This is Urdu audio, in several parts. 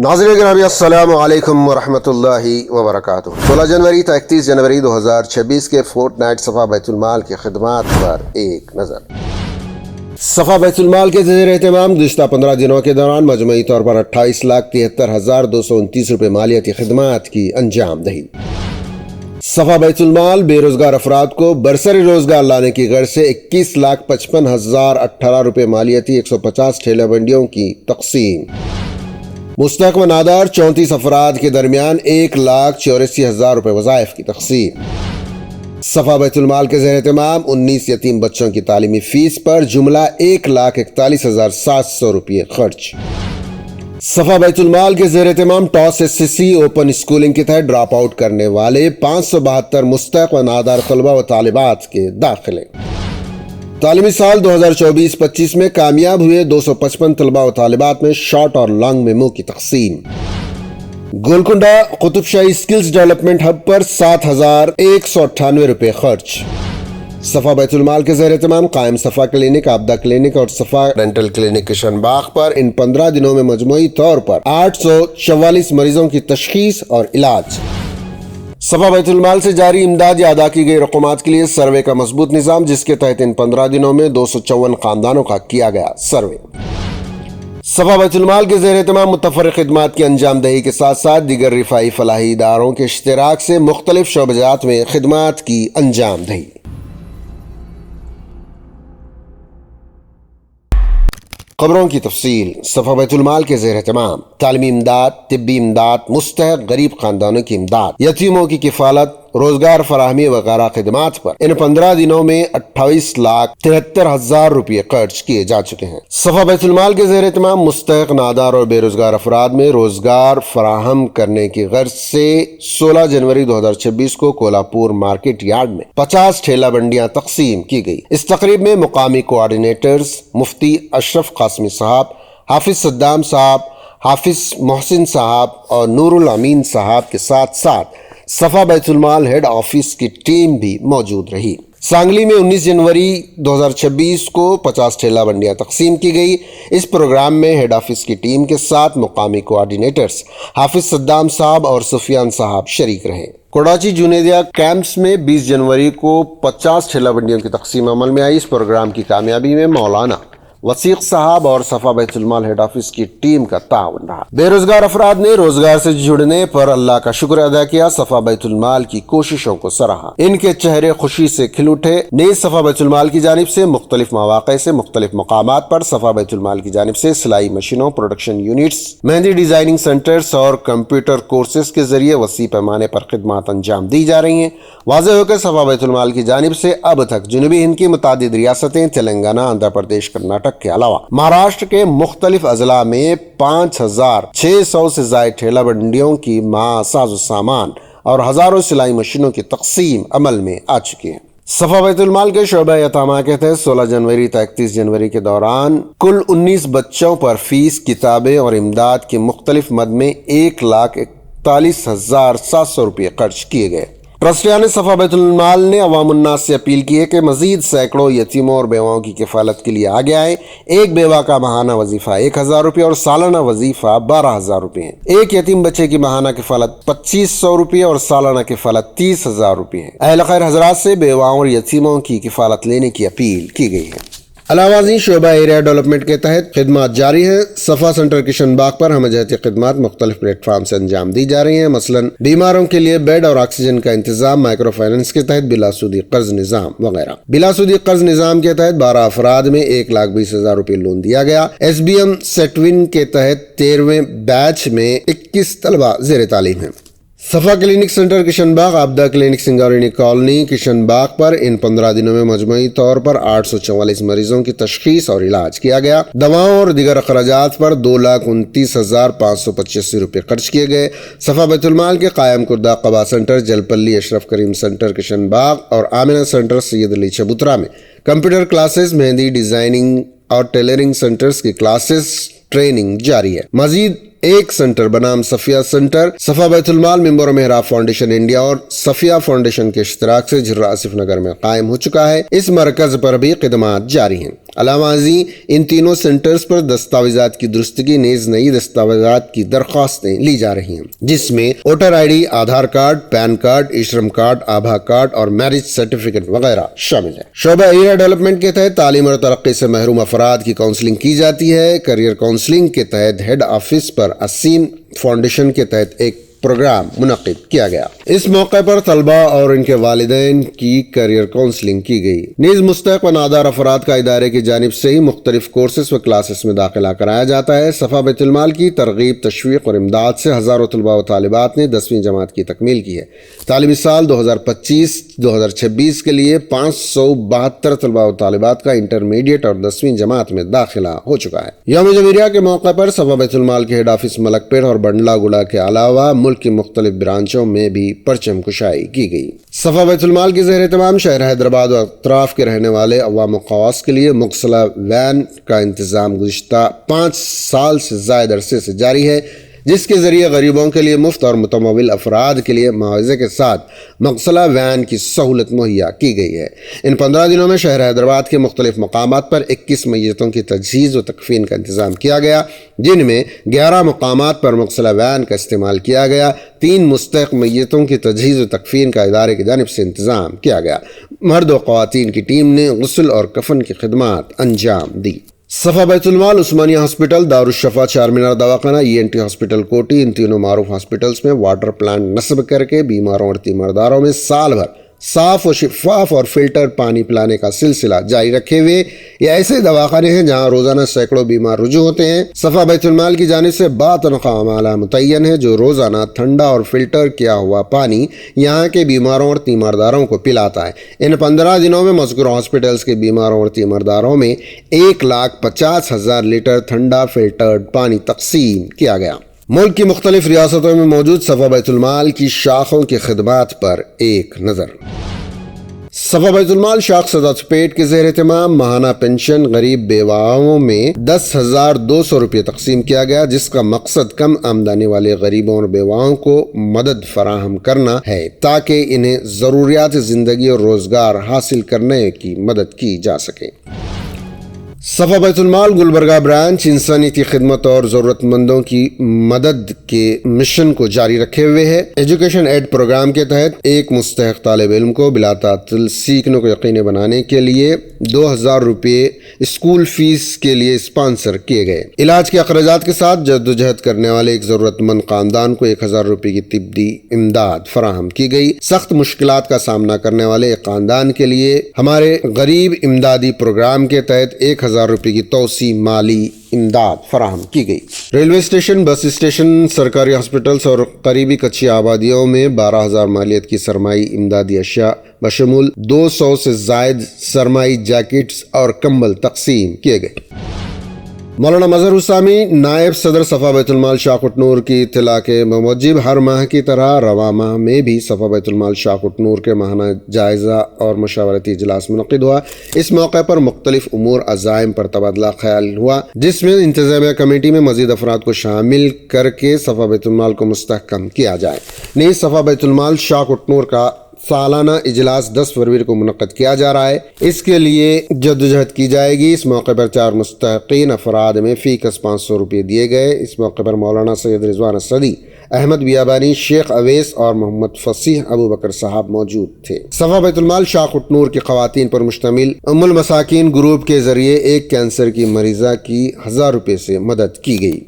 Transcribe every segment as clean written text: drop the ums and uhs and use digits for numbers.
ناظرین گرامی السلام علیکم ورحمۃ اللہ وبرکاتہ۔ 16 جنوری تا 31 جنوری 2026 کے فورٹ نائٹ صفا بیت المال کی خدمات پر ایک نظر۔ صفا بیت المال کے زیر اہتمام گزشتہ 15 دنوں کے دوران مجموعی طور پر 28,73,229 روپے مالیاتی خدمات کی انجام دہی۔ صفا بیت المال بے روزگار افراد کو برسری روزگار لانے کی غرض سے 21,55,018 روپے مالیاتی 150 ٹھیلہ بنڈیوں کی تقسیم۔ مستحق و نادار 34 افراد کے درمیان 1,84,000 روپے وظائف کی تقسیم۔ صفا بیت المال کے زیر اہتمام 19 یتیم بچوں کی تعلیمی فیس پر جملہ 1,41,700 روپے خرچ۔ صفا بیت المال کے زیر اہتمام ٹاس SSC اوپن اسکولنگ کے تحت ڈراپ آؤٹ کرنے والے 572 مستحق و نادار طلبہ و طالبات کے داخلے۔ تعلیمی سال 2024-25 میں کامیاب ہوئے 255 طلبہ و طالبات میں شارٹ اور لانگ میمو کی تقسیم۔ Golconda Qutb Shahi skills development hub پر 7,198 روپے خرچ۔ صفا بیت المال کے زیر اہتمام قائم صفا کلینک، آبدہ کلینک اور صفا ڈینٹل کلینک کشن باغ پر ان 15 دنوں میں مجموعی طور پر 844 مریضوں کی تشخیص اور علاج۔ صفا بیت المال سے جاری امداد یا ادا کی گئی رقومات کے لیے سروے کا مضبوط نظام، جس کے تحت ان 15 دنوں میں 254 خاندانوں کا کیا گیا سروے۔ صفا بیت المال کے زیر اہتمام متفرق خدمات کی انجام دہی کے ساتھ ساتھ دیگر رفاہی فلاحی اداروں کے اشتراک سے مختلف شعبہ جات میں خدمات کی انجام دہی۔ خبروں کی تفصیل۔ صفا بیت المال کے زیر اہتمام تعلیمی امداد، طبی امداد، مستحق غریب خاندانوں کی امداد، یتیموں کی کفالت، روزگار فراہمی وغیرہ خدمات پر ان 15 دنوں میں 28,73,000 روپے خرچ کیے جا چکے ہیں۔ صفا بیت المال کے زیر اہتمام مستحق نادار اور بے روزگار افراد میں روزگار فراہم کرنے کی غرض سے 16 جنوری 2026 کو کولہاپور مارکیٹ یارڈ میں 50 ٹھیلہ بنڈیاں تقسیم کی گئی۔ اس تقریب میں مقامی کوآرڈینیٹرز مفتی اشرف قاسمی صاحب، حافظ صدام صاحب، حافظ محسن صاحب اور نور الامین صاحب کے ساتھ ساتھ صفا بیت المال ہیڈ آفس کی ٹیم بھی موجود رہی۔ سانگلی میں 19 جنوری 2026 کو 50 ٹھیلہ بنڈیاں تقسیم کی گئی۔ اس پروگرام میں ہیڈ آفس کی ٹیم کے ساتھ مقامی کوآرڈینیٹرز حافظ صدام صاحب اور سفیان صاحب شریک رہے۔ کوڑاچی جنیدیا کیمپس میں 20 جنوری کو 50 ٹھیلہ بنڈیوں کی تقسیم عمل میں آئی۔ اس پروگرام کی کامیابی میں مولانا وسیق صاحب اور صفا بیت المال ہیڈ آفس کی ٹیم کا تعاون رہا۔ بے روزگار افراد نے روزگار سے جڑنے پر اللہ کا شکر ادا کیا۔ صفا بیت المال کی کوششوں کو سراہا، ان کے چہرے خوشی سے کھل اٹھے۔ نیز صفا بیت المال کی جانب سے مختلف مواقع سے مختلف مقامات پر صفا بیت المال کی جانب سے سلائی مشینوں، پروڈکشن یونٹس، مہندی ڈیزائننگ سینٹرز اور کمپیوٹر کورسز کے ذریعے وسیع پیمانے پر خدمات انجام دی جا رہی ہیں۔ واضح ہو کہ صفا بیت المال کی جانب سے اب تک جنوبی ہند کی متعدد ریاستیں، تلنگانہ، آندھرا پردیش، کرناٹک کے علاوہ مہاراشٹر کے مختلف اضلاع میں 5,600 سے زائد ٹھیلہ بنڈیوں کی ساز و سامان اور ہزاروں سلائی مشینوں کی تقسیم عمل میں آ چکی ہے۔ صفا بیت المال کے شعبہ یتامہ کے تحت 16 جنوری تا 31 جنوری کے دوران کل 19 بچوں پر فیس، کتابیں اور امداد کی مختلف مد میں 1,41,700 روپے خرچ کیے گئے۔ ٹرسٹیان صفا بیت المال نے عوام الناس سے اپیل کی ہے کہ مزید سینکڑوں یتیموں اور بیواؤں کی کفالت کے لیے آگے آئیں۔ ایک بیوہ کا ماہانہ وظیفہ 1,000 روپے اور سالانہ وظیفہ 12,000 روپے ہے۔ ایک یتیم بچے کی ماہانہ کفالت 2,500 روپے اور سالانہ کفالت 30,000 روپے ہے۔ اہل خیر حضرات سے بیواؤں اور یتیموں کی کفالت لینے کی اپیل کی گئی ہے۔ علاوہ ازیں شعبہ ایریا ڈیولپمنٹ کے تحت خدمات جاری ہیں۔ صفا سینٹر کشن باغ پر ہم جہتی خدمات مختلف پلیٹ فارم سے انجام دی جا رہی ہیں، مثلاً بیماروں کے لیے بیڈ اور آکسیجن کا انتظام، مائکرو فائننس کے تحت بلا سودی قرض نظام وغیرہ۔ بلا سودی قرض نظام کے تحت 12 افراد میں 1,20,000 روپے لون دیا گیا۔ SBM سیٹون کے تحت 13ویں بیچ میں 21 طلبہ زیر تعلیم ہیں۔ صفا کلینک سینٹر کشن باغ، آبدہ کلینک سنگاریڈی کالونی کشن باغ پر ان 15 دنوں میں مجموعی طور پر 844 مریضوں کی تشخیص اور علاج کیا گیا۔ دواؤں اور دیگر اخراجات پر 2,29,585 روپے خرچ کیے گئے۔ صفا بیت المال کے قائم کردہ قبا سینٹر جلپلی، اشرف کریم سینٹر کشن باغ اور آمنہ سینٹر سید علی چبوترا میں کمپیوٹر کلاسز، مہندی ڈیزائننگ اور ٹیلرنگ سینٹرز کی کلاسز ٹریننگ جاری ہے۔ مزید ایک سینٹر بنام صفیہ سینٹر صفا بیت المال ممبر و محراب فاؤنڈیشن انڈیا اور صفیہ فاؤنڈیشن کے اشتراک سے جھرہ آصف نگر میں قائم ہو چکا ہے۔ اس مرکز پر بھی خدمات جاری ہیں۔ علاوہ ازیں ان تینوں سینٹرز پر دستاویزات کی درستگی نیز نئی دستاویزات کی درخواستیں لی جا رہی ہیں، جس میں ووٹر آئی ڈی، Aadhaar card, PAN card, e Shram card, Abha card اور میرج سرٹیفکیٹ وغیرہ شامل ہے۔ شعبہ ایریا ڈیولپمنٹ کے تحت تعلیم اور ترقی سے محروم افراد کی کاؤنسلنگ کی جاتی ہے۔ کیریئر کاؤنسلنگ کے تحت ہیڈ آفس پر اسین فاؤنڈیشن کے تحت ایک پروگرام منعقد کیا گیا۔ اس موقع پر طلبہ اور ان کے والدین کی کیریئر کاؤنسلنگ کی گئی۔ نیز مستحق و نادار افراد کا ادارے کی جانب سے ہی مختلف کورسز و کلاسز میں داخلہ کرایا جاتا ہے۔ صفا بیت المال کی ترغیب، تشویق اور امداد سے ہزاروں طلبہ و طالبات نے 10ویں جماعت کی تکمیل کی ہے۔ تعلیمی سال 2025-2026 کے لیے 572 طلبہ و طالبات کا انٹرمیڈیٹ اور 10ویں جماعت میں داخلہ ہو چکا ہے۔ یوم جمہوریہ کے موقع پر صفا بیت المال کے ہیڈ آفس ملک پیٹ اور بنڈلہ گڑا کے علاوہ ملک کی مختلف برانچوں میں بھی پرچم کشائی کی گئی۔ صفا بیت المال کے زیر اہتمام شہر حیدرآباد اور اطراف کے رہنے والے عوام و خواص کے لیے مغسلہ وین کا انتظام گزشتہ 5 سال سے زائد عرصے سے جاری ہے، جس کے ذریعے غریبوں کے لیے مفت اور متمول افراد کے لیے معاوضے کے ساتھ مغسلہ وین کی سہولت مہیا کی گئی ہے۔ ان 15 دنوں میں شہر حیدرآباد کے مختلف مقامات پر 21 میتوں کی تجہیز و تکفین کا انتظام کیا گیا، جن میں 11 مقامات پر مغسلہ وین کا استعمال کیا گیا۔ 3 مستحق میتوں کی تجہیز و تکفین کا ادارے کی جانب سے انتظام کیا گیا۔ مرد و خواتین کی ٹیم نے غسل اور کفن کی خدمات انجام دی۔ صفا بیت المال، عثمانیہ ہاسپٹل، دارالشفا، چارمینار دواخانہ، ENT ہاسپٹل کوٹی، ان تینوں معروف ہاسپٹلز میں واٹر پلانٹ نصب کر کے بیماروں اور تیمارداروں میں سال بھر صاف و شفاف اور فلٹر پانی پلانے کا سلسلہ جاری رکھے ہوئے یہ ایسے دواخانے ہیں جہاں روزانہ سینکڑوں بیمار رجوع ہوتے ہیں۔ صفا بیت المال کی جانب سے باتنخواہ عمالہ متعین ہے جو روزانہ ٹھنڈا اور فلٹر کیا ہوا پانی یہاں کے بیماروں اور تیمارداروں کو پلاتا ہے۔ ان 15 دنوں میں مذکورہ ہاسپٹلز کے بیماروں اور تیمارداروں میں 1,50,000 لیٹر ٹھنڈا فلٹرڈ پانی تقسیم کیا گیا۔ ملک کی مختلف ریاستوں میں موجود صفا بیت المال کی شاخوں کی خدمات پر ایک نظر۔ صفا بیت المال شاخ صدف پیٹ کے زیر اہتمام ماہانہ پنشن غریب بیواؤں میں 10,200 روپے تقسیم کیا گیا، جس کا مقصد کم آمدنی والے غریبوں اور بیواؤں کو مدد فراہم کرنا ہے تاکہ انہیں ضروریات زندگی اور روزگار حاصل کرنے کی مدد کی جا سکے۔ صفا بیت المال گلبرگہ برانچ انسانیتی خدمت اور ضرورت مندوں کی مدد کے مشن کو جاری رکھے ہوئے ہے۔ ایجوکیشن ایڈ پروگرام کے تحت ایک مستحق طالب علم کو بلا تعطل سیکھنے کو یقینی بنانے کے لیے 2,000 روپے اسکول فیس کے لیے اسپانسر کیے گئے۔ علاج کے اخراجات کے ساتھ جدوجہد کرنے والے ایک ضرورت مند خاندان کو 1,000 روپے کی طبی امداد فراہم کی گئی۔ سخت مشکلات کا سامنا کرنے والے ایک خاندان کے لیے ہمارے غریب امدادی پروگرام کے تحت 1,000 روپے کی توسیع مالی امداد فراہم کی گئی۔ ریلوے اسٹیشن، بس اسٹیشن، سرکاری ہاسپٹلز اور قریبی کچی آبادیوں میں 12,000 مالیت کی سرمائی امدادی اشیاء بشمول 200 سے زائد سرمائی جیکٹس اور کمبل تقسیم کیے گئے۔ مولانا مظہر اسامی نائب صدر صفا بیت المال شاہکوٹ کی اطلاع کے موجب ہر ماہ کی طرح رواں ماہ میں بھی صفا بیت المال شاہکوٹ کے ماہانہ جائزہ اور مشاورتی اجلاس منعقد ہوا۔ اس موقع پر مختلف امور عزائم پر تبادلہ خیال ہوا، جس میں انتظامیہ کمیٹی میں مزید افراد کو شامل کر کے صفا بیت المال کو مستحکم کیا جائے۔ نیز صفا بیت المال شاہکوٹ کا سالانہ اجلاس 10 فروری کو منعقد کیا جا رہا ہے، اس کے لیے جدوجہد کی جائے گی۔ اس موقع پر 4 مستحقین افراد میں فی کس 500 روپے دیے گئے۔ اس موقع پر مولانا سید رضوان اسدی، احمد بیابانی، شیخ اویس اور محمد فصیح ابو بکر صاحب موجود تھے۔ صفا بیت المال شاہکوٹ کی خواتین پر مشتمل ام المساکین گروپ کے ذریعے ایک کینسر کی مریضہ کی 1,000 روپے سے مدد کی گئی۔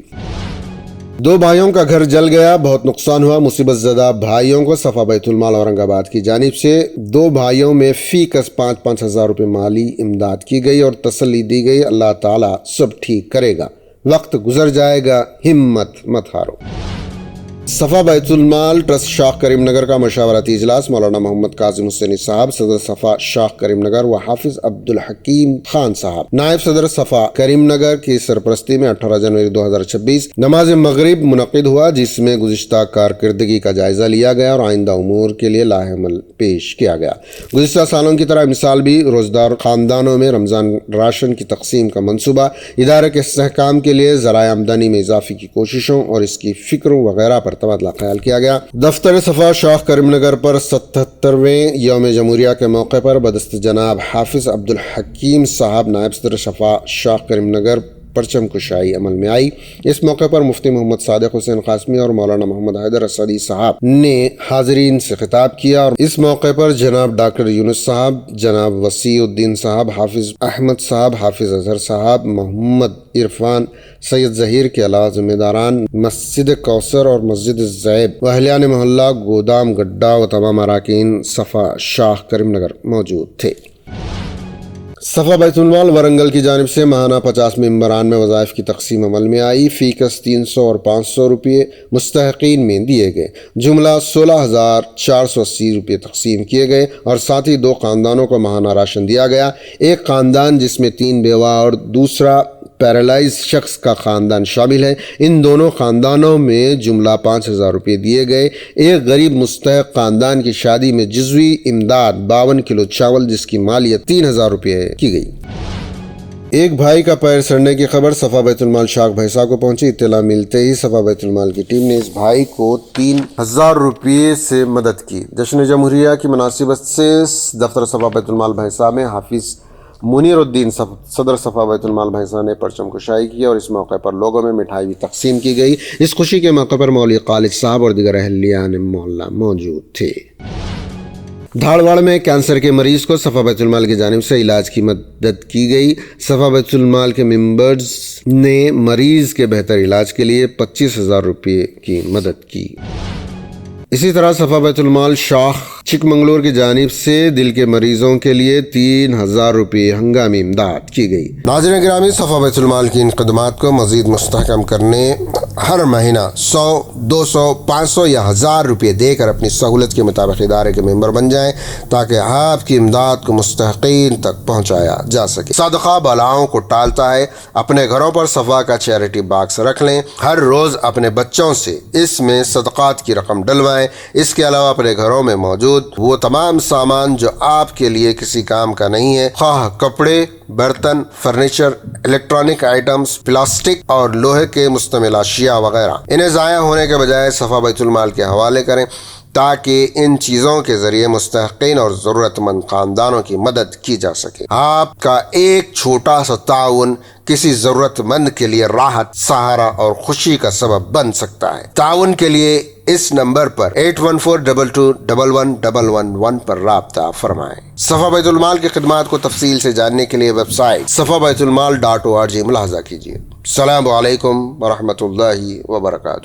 2 بھائیوں کا گھر جل گیا، بہت نقصان ہوا۔ مصیبت زدہ بھائیوں کو صفا بیت المال اورنگ آباد کی جانب سے 2 بھائیوں میں فی کس 5,000 روپے مالی امداد کی گئی اور تسلی دی گئی، اللہ تعالیٰ سب ٹھیک کرے گا، وقت گزر جائے گا، ہمت مت ہارو۔ صفا بیت المال ٹرسٹ شاخ کریم نگر کا مشاورتی اجلاس مولانا محمد کاظم حسینی صاحب صدر صفا شاخ کریم نگر و حافظ عبدالحکیم خان صاحب نائب صدر صفا کریم نگر کی سرپرستی میں 18 جنوری 2026 نماز مغرب منعقد ہوا، جس میں گزشتہ کارکردگی کا جائزہ لیا گیا اور آئندہ امور کے لیے لاہ عمل پیش کیا گیا۔ گزشتہ سالوں کی طرح مثال بھی روزدار خاندانوں میں رمضان راشن کی تقسیم کا منصوبہ، ادارے کے استحکام کے لیے ذرائع آمدنی میں اضافے کی کوششوں اور اس کی فکروں وغیرہ پر تبادلہ خیال کیا گیا۔ دفتر صفا شاخ کریم نگر پر 77ویں یوم جمہوریہ کے موقع پر بدست جناب حافظ عبدالحکیم صاحب نائب صدر صفا شاخ کریم نگر پرچم کشائی عمل میں آئی۔ اس موقع پر مفتی محمد صادق حسین قاسمی اور مولانا محمد حیدر اسدی صاحب نے حاضرین سے خطاب کیا، اور اس موقع پر جناب ڈاکٹر یونس صاحب، جناب وسیع الدین صاحب، حافظ احمد صاحب، حافظ اظہر صاحب، محمد عرفان، سید ظہیر کے علاوہ ذمہ داران مسجد کوثر اور مسجد زیب و اہلیان محلہ گودام گڈھا و تمام اراکین صفا شاخ کریم نگر موجود تھے۔ صفا بیت المال ورنگل کی جانب سے ماہانہ 50 ممبران میں وظائف کی تقسیم عمل میں آئی۔ فی کس 300 اور 500 روپے مستحقین میں دیے گئے، جملہ 16,480 روپے تقسیم کیے گئے، اور ساتھ ہی 2 خاندانوں کو ماہانہ راشن دیا گیا۔ ایک خاندان جس میں 3 بیوہ اور دوسرا پیرالائز شخص کا خاندان شامل ہے، ان دونوں خاندانوں میں جملہ 5,000 روپے دیے گئے۔ ایک غریب مستحق خاندان کی شادی میں جزوی امداد 52 کلو چاول جس کی مالیت 3,000 روپے کی گئی۔ ایک بھائی کا پیر سڑنے کی خبر صفا بیت المال شاخ بھیسا کو پہنچی۔ اطلاع ملتے ہی صفا بیت المال کی ٹیم نے اس بھائی کو 3,000 روپے سے مدد کی۔ جشن جمہوریہ کی مناسبت سے دفتر صفا بیت المال بھیسا میں حافظ منیر الدین صدر صفا بیت المال بھیسا نے پرچم کشائی کی، اور اس موقع پر لوگوں میں مٹھائی بھی تقسیم کی گئی۔ اس خوشی کے موقع پر مولوی خالد صاحب اور دیگر اہلیان محلہ موجود تھے۔ دھاڑواڑ میں کینسر کے مریض کو صفا بیت المال کی جانب سے علاج کی مدد کی گئی۔ صفا بیت المال کے ممبرز نے مریض کے بہتر علاج کے لیے 25,000 روپے کی مدد کی۔ اسی طرح صفا بیت المال شاخ چک منگلور کی جانب سے دل کے مریضوں کے لیے 3,000 روپے ہنگامی امداد کی گئی۔ ناظرین گرامی، صفا بیت المال کی ان خدمات کو مزید مستحکم کرنے ہر مہینہ 100، 200، 500 یا 1,000 روپے دے کر اپنی سہولت کے مطابق ادارے کے ممبر بن جائیں، تاکہ آپ کی امداد کو مستحقین تک پہنچایا جا سکے۔ صدقہ بلاؤں کو ٹالتا ہے۔ اپنے گھروں پر صفا کا چیریٹی باکس رکھ لیں، ہر روز اپنے بچوں سے اس میں صدقات کی رقم ڈلوائیں۔ اس کے علاوہ اپنے گھروں میں موجود وہ تمام سامان جو آپ کے لیے کسی کام کا نہیں ہے، خواہ کپڑے، برتن، فرنیچر، الیکٹرانک آئٹمز، پلاسٹک اور لوہے کے مشتمل اشیاء وغیرہ، انہیں ضائع ہونے کے بجائے صفا بیت المال کے حوالے کریں، تاکہ ان چیزوں کے ذریعے مستحقین اور ضرورت مند خاندانوں کی مدد کی جا سکے۔ آپ کا ایک چھوٹا سا تعاون کسی ضرورت مند کے لیے راحت، سہارا اور خوشی کا سبب بن سکتا ہے۔ تعاون کے لیے اس نمبر پر 8142211111 پر رابطہ فرمائیں۔ صفا بیت المال کی خدمات کو تفصیل سے جاننے کے لیے ویب سائٹ صفابیتالمال.org ملاحظہ کیجیے۔ السلام علیکم ورحمۃ اللہ وبرکاتہ۔